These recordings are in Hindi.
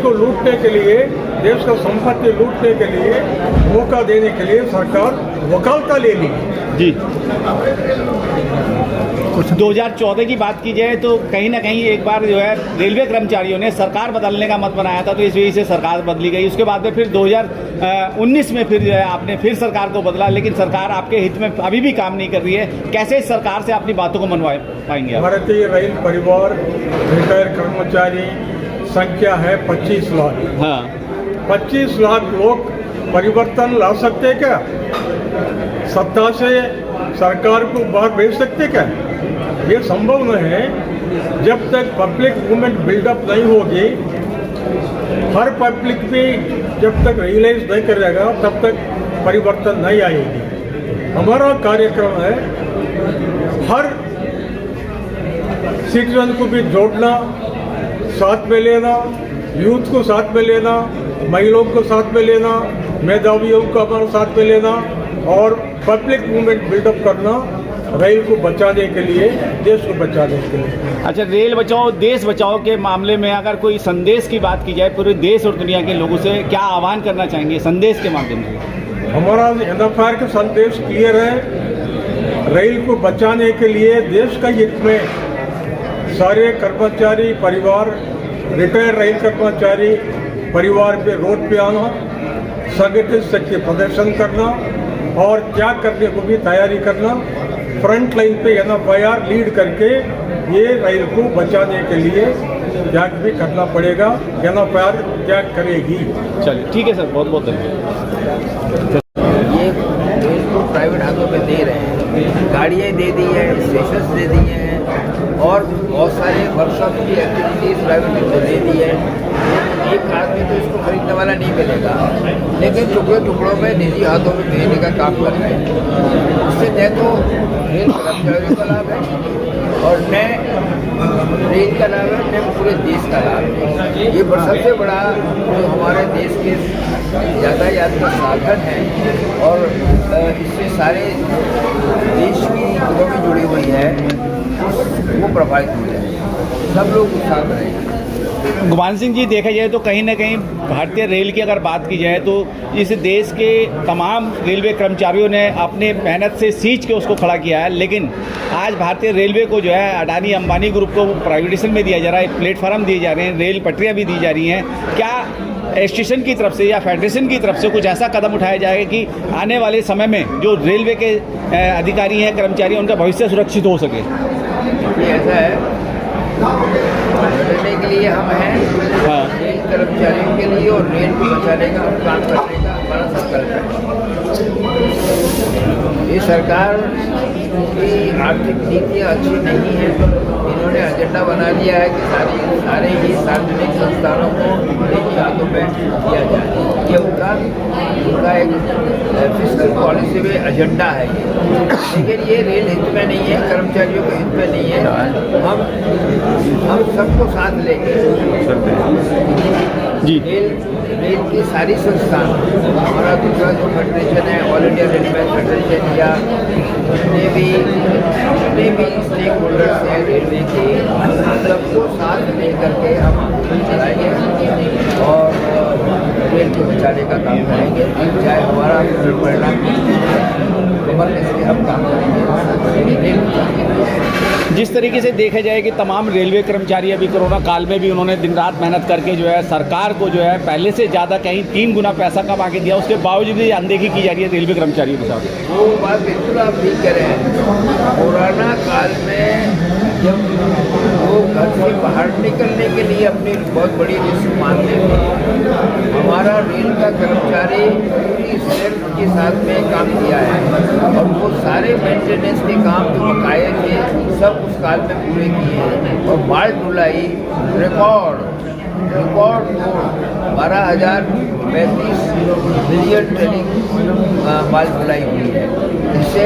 को लूटने के लिए, देश का संपत्ति लूटने के लिए, मौका देने के लिए सरकार वकालता ले ली जी। 2014 की बात की जाए तो कहीं ना कहीं एक बार जो है रेलवे कर्मचारियों ने सरकार बदलने का मत बनाया था, तो इस वजह से सरकार बदली गई। उसके बाद में फिर 2019 में फिर जो है आपने फिर सरकार को बदला, लेकिन सरकार आपके हित में अभी भी काम नहीं कर रही है। कैसे इस सरकार से अपनी बातों को मनवा पाएंगे आप? भारतीय रेल परिवार रिटायर कर्मचारी संख्या है 25 लाख। हाँ, 25 लाख लोग परिवर्तन ला सकते क्या? सत्ता से सरकार को बाहर भेज सकते क्या? ये संभव नहीं है। जब तक पब्लिक मूवमेंट बिल्डअप नहीं होगी, हर पब्लिक भी जब तक रियलाइज नहीं करेगा तब तक परिवर्तन नहीं आएगी। हमारा कार्यक्रम है हर सिटीजन को भी जोड़ना, साथ में लेना, यूथ को साथ में लेना, महिलाओं को साथ में लेना, मेधावियों को हमारे साथ में लेना और पब्लिक मूवमेंट बिल्डअप करना, रेल को बचाने के लिए, देश को बचाने के लिए। अच्छा, रेल बचाओ देश बचाओ के मामले में अगर कोई संदेश की बात की जाए पूरे देश और दुनिया के लोगों से, क्या आह्वान करना चाहेंगे संदेश के माध्यम से? हमारा एनएफआर का संदेश क्लियर है। रेल को बचाने के लिए देश का हित में सारे कर्मचारी परिवार, रिटायर्ड रेल कर्मचारी परिवार पे रोड पे आना, संगठित शक्ति प्रदर्शन करना और त्याग करने को भी तैयारी करना, फ्रंट लाइन पे एनएफआईआर लीड करके ये रेल को बचाने के लिए त्याग भी करना पड़ेगा। एनएफआईआर त्याग करेगी। चलिए ठीक है सर, बहुत बहुत धन्यवाद। ये रेल को प्राइवेट हाथों में दे रहे हैं, गाड़ियाँ दे दी हैं, स्टेशन दे दिए हैं और बहुत सारे वर्कशॉप की एक्टिविटीज प्राइवेट को दे दी है। एक आदमी तो इसको खरीदने वाला नहीं मिलेगा, लेकिन टुकड़े टुकड़ों में निजी हाथों में भेजने का काम कर रहे हैं। उससे न तो रेल कर्मचारियों का लाभ है और न रेल का लाभ है, न पूरे देश का लाभ है। ये सबसे बड़ा जो हमारे देश के यातायात का साधन है और इससे सारे देश की इकोनॉमी जुड़ी हुई है, वो प्रभावित हो जाए, सब लोग उत्साह रहेंगे। गुमान सिंह जी, देखा जाए तो कहीं ना कहीं भारतीय रेल की अगर बात की जाए तो इस देश के तमाम रेलवे कर्मचारियों ने अपने मेहनत से सींच के उसको खड़ा किया है, लेकिन आज भारतीय रेलवे को जो है अडानी अंबानी ग्रुप को प्राइवेटाइजेशन में दिया जा रहा है, प्लेटफार्म दिए जा रहे हैं, रेल पटरियाँ भी दी जा रही हैं। क्या स्टेशन की तरफ से या फेडरेशन की तरफ से कुछ ऐसा कदम उठाया जाएगा कि आने वाले समय में जो रेलवे के अधिकारी हैं, कर्मचारी हैं, उनका भविष्य सुरक्षित हो सके? ऐसा है, बचाने के लिए हम हैं, हाँ, रेल कर्मचारियों के लिए और रेल को बचाने का काम करने का हमारा संकल्प है। ये सरकार की आर्थिक नीतियाँ अच्छी नहीं है। इन्होंने एजेंडा बना दिया है कि सारे ही सार्वजनिक संस्थानों को निजी हाथों में दिया जाए। ये उनका एक फिस्कल पॉलिसी में एजेंडा है ये, लेकिन ये रेल हित में नहीं है, कर्मचारियों के हित में नहीं है। हम सबको साथ लेंगे जी। रेल की सारी संस्थान, हमारा दूसरा जो फेडरेशन है ऑल इंडिया रेलवे फेडरेशन या जितने भी स्टेक होल्डर्स हैं रेलवे के, सबको साथ लेकर के हम चलाएंगे और रेल को बचाने का काम करेंगे। चाहे हमारा परिणाम कमर से हम काम करेंगे। जिस तरीके से देखा जाए कि तमाम रेलवे कर्मचारी अभी कोरोना काल में भी उन्होंने दिन रात मेहनत करके जो है सरकार को जो है पहले से ज़्यादा कहीं 3 गुना पैसा कमा के दिया, उसके बावजूद भी अनदेखी की जा रही है रेलवे कर्मचारियों के साथ। वो बात बिल्कुल आप ठीक कह रहे हैं। कोरोना काल में जब वो घर से बाहर निकलने के लिए अपनी बहुत बड़ी रिस्क मानते थे, हमारा रेल का कर्मचारी पूरी स्ट्रेंथ के साथ में काम किया है और वो सारे मेंटेनेंस के काम जो बकाये थे सब उस काल में पूरे किए और माल ढुलाई रिकॉर्ड 12,035 बिलियन टन माल ढुलाई हुई है। इससे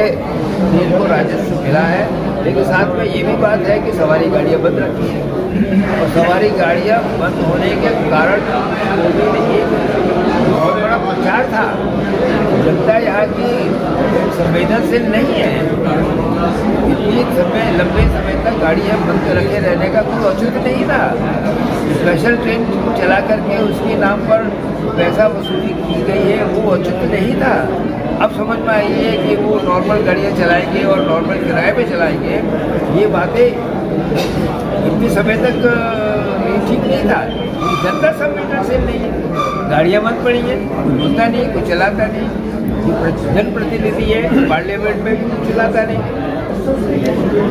रेल को राजस्व मिला है, लेकिन साथ में ये भी बात है कि सवारी गाड़ियाँ बंद रखी हैं और सवारी गाड़ियाँ बंद होने के कारण एक बहुत बड़ा प्रचार था। जनता यहाँ की संवेदनशील नहीं है। इतनी लंबे समय तक गाड़ियाँ बंद रखे रहने का कोई औचित्य नहीं था। स्पेशल ट्रेन चला करके उसके नाम पर पैसा वसूली की गई है, वो औचित्य नहीं था। अब समझ में आई है कि वो नॉर्मल गाड़ियाँ चलाएंगे और नॉर्मल किराए पे चलाएंगे, ये बातें इतने समय तक ठीक नहीं था। जनता संवेदनशील नहीं है, गाड़ियाँ बंद पड़ी हैं, होता नहीं, कुछ चलाता नहीं। जनप्रतिनिधि है, पार्लियामेंट में भी कुछ चलाता नहीं,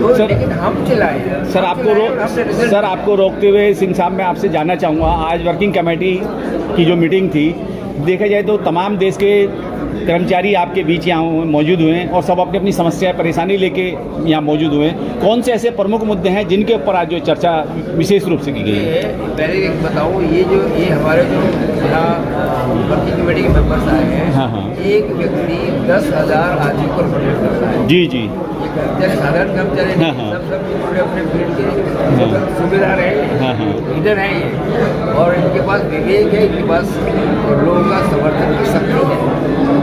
तो लेकिन हम चलाए। सर आपको रोकते हुए सिंह साहब मैं आपसे जानना चाहूँगा, आज वर्किंग कमेटी की जो मीटिंग थी, देखा जाए तो तमाम देश के कर्मचारी आपके बीच यहाँ मौजूद हुए हैं और सब अपनी अपनी समस्या परेशानी लेके यहाँ मौजूद हुए हैं। कौन से ऐसे प्रमुख मुद्दे हैं जिनके ऊपर आज जो चर्चा विशेष रूप से की गई है? पहले एक बताऊँ, ये हमारे जो यहाँ वर्किंग कमेटी के मेंबर्स आए हैं, हाँ। एक व्यक्ति 10,000 आदमी को रिप्रेजेंट करता है। जी जी। साधारण कर्मचारी सब अपने फील्ड के सुविधा रहे, लीडर हैं ये, और इनके पास विवेक है, इनके पास लोगों का समर्थन की शक्ति है,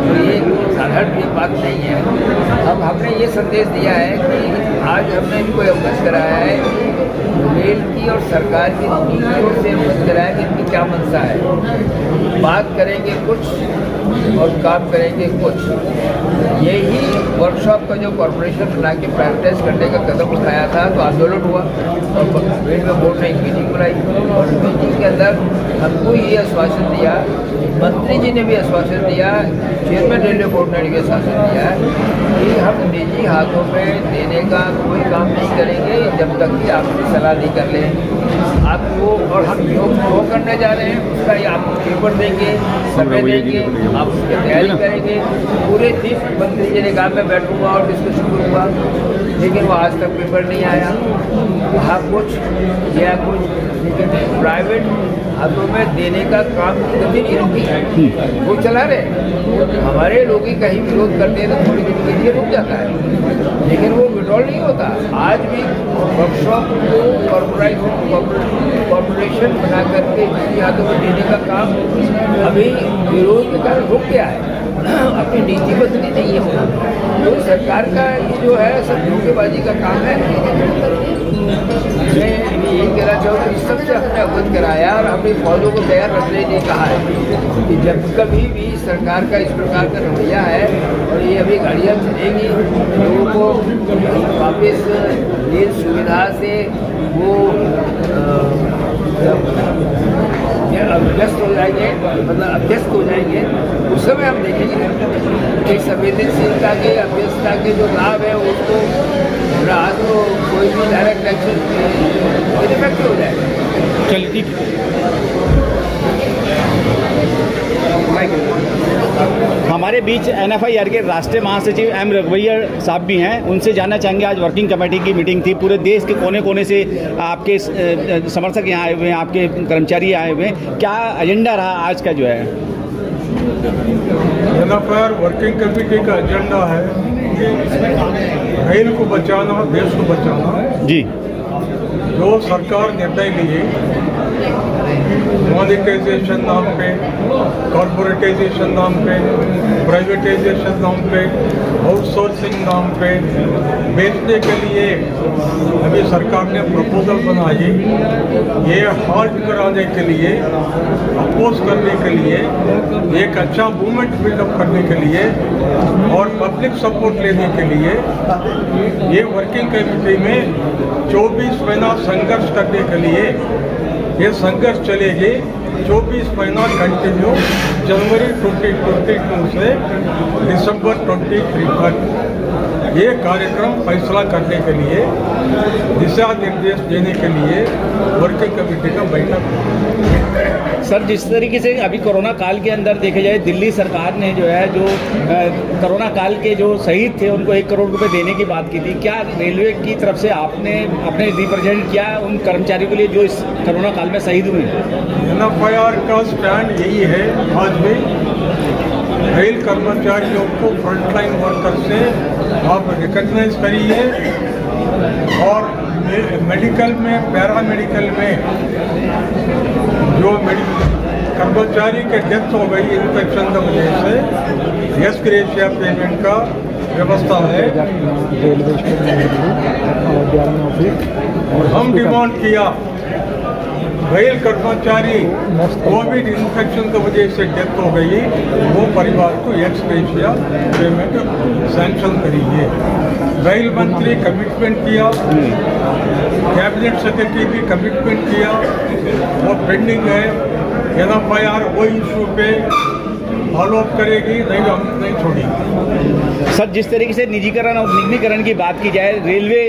तो ये साधारण ये बात नहीं है। अब हमने ये संदेश दिया है कि आज हमने इनको अवगत कराया है कि रेल की और सरकार की नीतियों से अवगत कराया कि इनकी क्या मंशा है। बात करेंगे कुछ और काम करेंगे कुछ। यही वर्कशॉप का जो कॉर्पोरेशन बना के प्राइवेटाइज करने का कदम उठाया था, तो आंदोलन हुआ और रेलवे बोर्ड ने एक मीटिंग बुलाई और मीटिंग के अंदर हमको ये आश्वासन दिया, मंत्री जी ने भी आश्वासन दिया, चेयरमैन रेलवे बोर्ड ने भी आश्वासन दिया कि हम निजी हाथों में देने का कोई काम नहीं करेंगे जब तक कि आपकी सलाह नहीं कर लें आपको, और हम जो करने जा रहे हैं उसका ये आपको पेपर देंगे, समय देंगे, आप उसकी तैयारी करेंगे। पूरे दिन मंत्री जी ने कहा मैं बैठूंगा और डिस्कशन करूँगा, लेकिन वो आज तक पेपर नहीं आया। वहाँ कुछ या कुछ, लेकिन प्राइवेट हाथों में देने का काम की गति नहीं रुकी, वो चला रहे। हमारे लोग ही कहीं विरोध करते हैं तो थोड़ी देर के लिए रुक जाता है, लेकिन वो विड्रॉल नहीं होता। आज भी वर्कशॉप को कॉर्पोरेशन बना करके किसी हाथों में देने का काम अभी विरोध के कारण रुक गया है, अपनी नीति बदली नहीं है। तो सरकार का ये जो है सब धोखेबाजी का काम है। मैं यही कहना चाहूँगा, इस सबसे हमने अवगत कराया और हमने फौजों को तैयार रखने के लिए कहा है कि जब कभी भी सरकार का इस प्रकार का रवैया है और ये अभी गाड़ियाँ चलेंगी, लोगों को वापस रेल सुविधा से वो अभ्यस्त हो जाएंगे, मतलब अभ्यस्त हो जाएंगे, उस समय हम देखेंगे कि संवेदनशीलता के अभ्यस्तता के जो लाभ है उसको राहत को कोई भी डायरेक्ट एक्शन इफेक्टिव हो जाएगा। चलिए ठीक हमारे बीच NFIR के राष्ट्रीय महासचिव M रघुवैया साहब भी हैं, उनसे जानना चाहेंगे। आज वर्किंग कमेटी की मीटिंग थी, पूरे देश के कोने कोने से आपके समर्थक यहाँ आए हुए हैं, आपके कर्मचारी आए हुए हैं, क्या एजेंडा रहा आज का जो है? NFIR वर्किंग कमेटी का एजेंडा है रेल को बचाना, देश को बचाना। जी। जो सरकार निर्णय लिए मॉनिटाइजेशन नाम पे, कॉर्पोरेटाइजेशन नाम पे, प्राइवेटाइजेशन नाम पे, आउटसोर्सिंग नाम पे बेचने के लिए अभी सरकार ने प्रपोजल बनाई, ये हाल्ट कराने के लिए, अपोज करने के लिए, एक अच्छा मूवमेंट बिल्डअप करने के लिए और पब्लिक सपोर्ट लेने के लिए ये वर्किंग कमेटी में 24 महीना संघर्ष करने के लिए ये संघर्ष चलेगी। 24 महीना कंटिन्यू, जनवरी 2022 से दिसंबर 23 तक ये कार्यक्रम फैसला करने के लिए, दिशा निर्देश देने के लिए वर्किंग कमेटी का बैठक। सर, जिस तरीके से अभी कोरोना काल के अंदर देखा जाए, दिल्ली सरकार ने जो है जो कोरोना काल के जो शहीद थे उनको 1 करोड़ रुपए देने की बात की थी, क्या रेलवे की तरफ से आपने अपने रिप्रेजेंट किया उन कर्मचारियों के लिए जो इस कोरोना काल में शहीद हुए? NFIR का स्टैंड यही है, आज भी रेल कर्मचारियों को फ्रंटलाइन वर्कर से आप रिकग्नाइज करिए और मेडिकल में, पैरामेडिकल में जो कर्मचारी के डेथ हो गई इन्फेक्शन की वजह से, यस ग्रेशिया पेमेंट का व्यवस्था है। रेलवे स्टेशन हम डिमांड किया रेल कर्मचारी कोविड इन्फेक्शन की वजह से डेथ हो गई, वो परिवार को एक्स ग्रेशिया पेमेंट सैंक्शन करिए। रेल मंत्री कमिटमेंट किया, कैबिनेट सेक्रेटरी भी कमिटमेंट किया, वो पेंडिंग है। NFIR वो इशू पे फॉलोअप करेगी, नहीं हम नहीं छोड़ेंगे। सर, जिस तरीके से निजीकरण और निगमीकरण की बात की जाए, रेलवे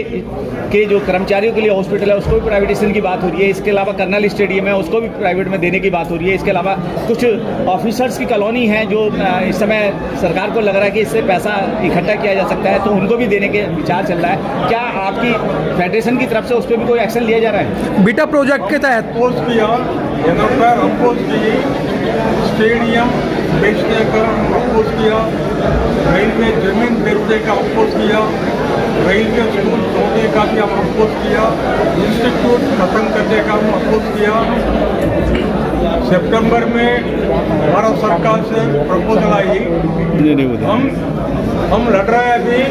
के जो कर्मचारियों के लिए हॉस्पिटल है उसको भी प्राइवेटाइजेशन की बात हो रही है। इसके अलावा कर्नल स्टेडियम है उसको भी प्राइवेट में देने की बात हो रही है। इसके अलावा कुछ ऑफिसर्स की कॉलोनी है जो इस समय सरकार को लग रहा है कि इससे पैसा इकट्ठा किया जा सकता है, तो उनको भी देने के विचार चल रहा है। क्या आपकी फेडरेशन की तरफ से उस पर भी कोई एक्शन लिया जा रहा है? बीटा प्रोजेक्ट के तहत अपोज किया, NFIR अपोज की, स्टेडियम बेचने का अपोज किया, रेलवे जमीन बेचने का अपोज किया, रेलवे स्कूल तोड़ने का भी हम अपोज किया, इंस्टीट्यूट खत्म करने का हम अपोज किया। सितंबर में भारत सरकार से प्रपोजल आई, हम लड़ रहे हैं अभी।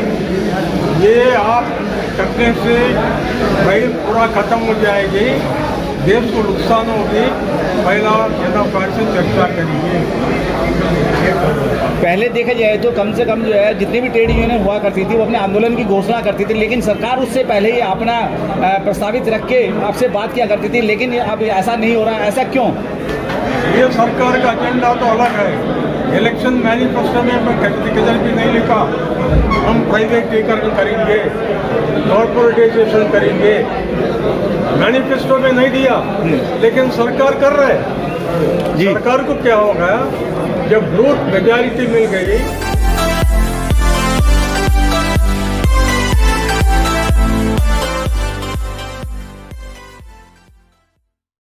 ये आप करने से रेल पूरा खत्म हो जाएगी, देश को नुकसान होगी। पहला NFIR से चर्चा करिए। पहले देखा जाए तो कम से कम जो है जितनी भी ट्रेड यूनियन हुआ करती थी वो अपने आंदोलन की घोषणा करती थी, लेकिन सरकार उससे पहले ही अपना प्रस्तावित रख के आपसे बात किया करती थी, लेकिन अब ऐसा नहीं हो रहा है। ऐसा क्यों? ये सरकार का एजेंडा तो अलग है। इलेक्शन मैनिफेस्टो में किधर भी नहीं लिखा हम प्राइवेटीकरण करेंगे, कॉर्पोरेटाइजेशन करेंगे, मैनिफेस्टो में नहीं दिया, लेकिन सरकार कर रहे हैं। सरकार को क्या होगा जब वोट मेजॉरिटी मिल गई